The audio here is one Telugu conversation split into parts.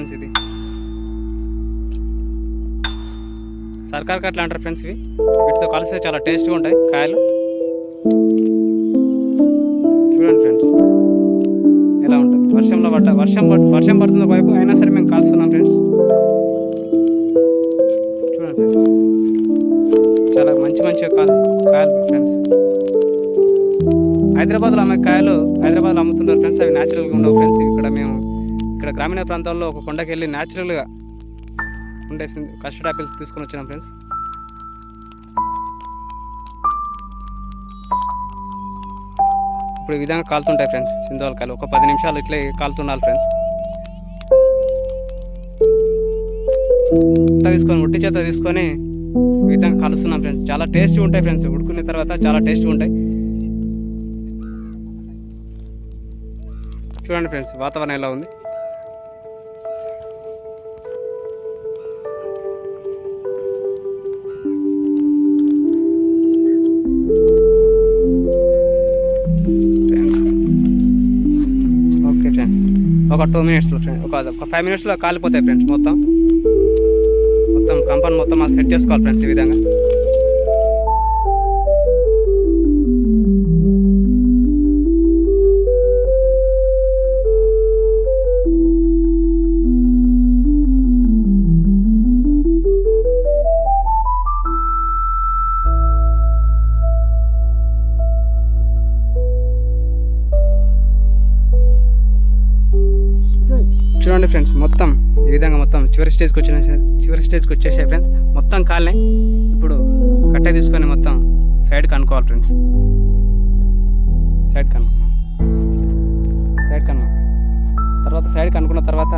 ఫ్రెండ్స్. ఇది సర్కార్ కట్లు అంటారు ఫ్రెండ్స్. ఇవి వీటితో కలిస్తే చాలా టేస్ట్గా ఉంటాయి కాయలు. చూడండి ఫ్రెండ్స్ ఎలా ఉంటుంది. వర్షం పడుతుంది ఒకవైపు, అయినా సరే మేము కాల్స్తున్నాం ఫ్రెండ్స్. చూడండి ఫ్రెండ్స్ చాలా మంచి కాయలు ఫ్రెండ్స్. హైదరాబాద్లో అమ్ముతుంటారు ఫ్రెండ్స్. అవి న్యాచురల్గా ఉండవు ఫ్రెండ్స్. ఇక్కడ గ్రామీణ ప్రాంతాల్లో ఒక కొండకి వెళ్ళి న్యాచురల్గా ఉండే కస్టర్డ్ ఆపిల్స్ తీసుకొని వచ్చినాం ఫ్రెండ్స్. ఇప్పుడు ఈ విధంగా కాలుతుంటాయి ఫ్రెండ్స్ సింధువాల కాయలు. ఒక 10 నిమిషాలు ఇట్లే కాలుతుండాలి ఫ్రెండ్స్. ఉట్టి చేత తీసుకొని ఈ విధంగా కలుస్తున్నాం ఫ్రెండ్స్. చాలా టేస్టీ ఉంటాయి ఫ్రెండ్స్. ఉడుకున్న తర్వాత చాలా టేస్టీ ఉంటాయి. చూడండి ఫ్రెండ్స్ వాతావరణం ఎలా ఉంది. ఓకే ఫ్రెండ్స్ ఒక 2 మినిట్స్లో ఫ్రెండ్స్, ఒక 5 మినిట్స్లో కాలిపోతాయి ఫ్రెండ్స్. మొత్తం కంపని మొత్తం సెట్ చేసుకోవాలి ఫ్రెండ్స్ ఈ విధంగా. చూడండి ఫ్రెండ్స్ మొత్తం ఈ విధంగా మొత్తం చివరి స్టేజ్కి వచ్చేసాయి ఫ్రెండ్స్. మొత్తం కాలనే ఇప్పుడు కట్టె తీసుకొని మొత్తం సైడ్కి అనుకోవాలి ఫ్రెండ్స్. సైడ్కి అనుకున్న తర్వాత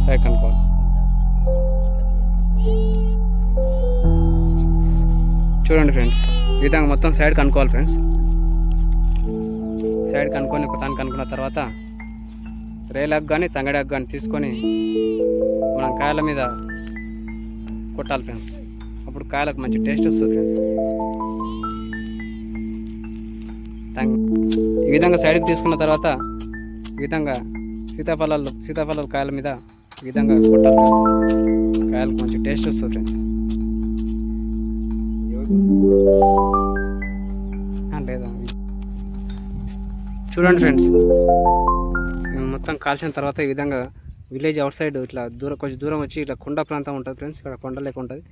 సైడ్కి అనుకోవాలి. చూడండి ఫ్రెండ్స్ ఈ విధంగా మొత్తం సైడ్కి అనుకోవాలి ఫ్రెండ్స్. సైడ్కి అనుకొని ఒకదానికి అనుకున్న తర్వాత రేలాకు కానీ తంగడాకు కానీ తీసుకొని మనం కాయల మీద కొట్టాలి ఫ్రెండ్స్. అప్పుడు కాయలకు మంచి టేస్ట్ వస్తుంది ఫ్రెండ్స్. ఈ విధంగా సైడ్కి తీసుకున్న తర్వాత ఈ విధంగా సీతాఫలాలు కాయల మీద ఈ విధంగా కొట్టాలి ఫ్రెండ్స్. కాయలకు మంచి టేస్ట్ వస్తుంది ఫ్రెండ్స్. లేదా చూడండి ఫ్రెండ్స్ మొత్తం కాల్చిన తర్వాత ఈ విధంగా విలేజ్ అవుట్ సైడ్ ఇట్లా కొంచెం దూరం వచ్చి ఇట్లా కొండ ప్రాంతం ఉంటుంది ఫ్రెండ్స్. ఇక్కడ కొండ లేక ఉంటుంది.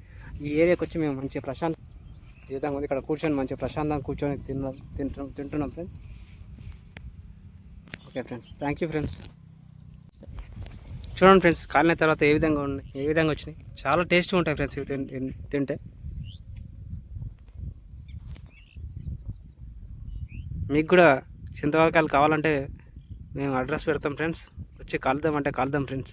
ఈ ఏరియాకి వచ్చి మేము మంచి ఈ విధంగా ఉంది. ఇక్కడ కూర్చొని మంచి ప్రశాంతంగా కూర్చొని తింటున్నాం friends. Okay friends thank you friends. చూడండి ఫ్రెండ్స్ కాలిన తర్వాత ఏ విధంగా వచ్చినాయి. చాలా టేస్ట్గా ఉంటాయి ఫ్రెండ్స్ ఇవి తింటే. మీకు కూడా చింతవరకాయలు కావాలంటే మేము అడ్రస్ పెడతాం ఫ్రెండ్స్. వచ్చి కాలుదాం ఫ్రెండ్స్.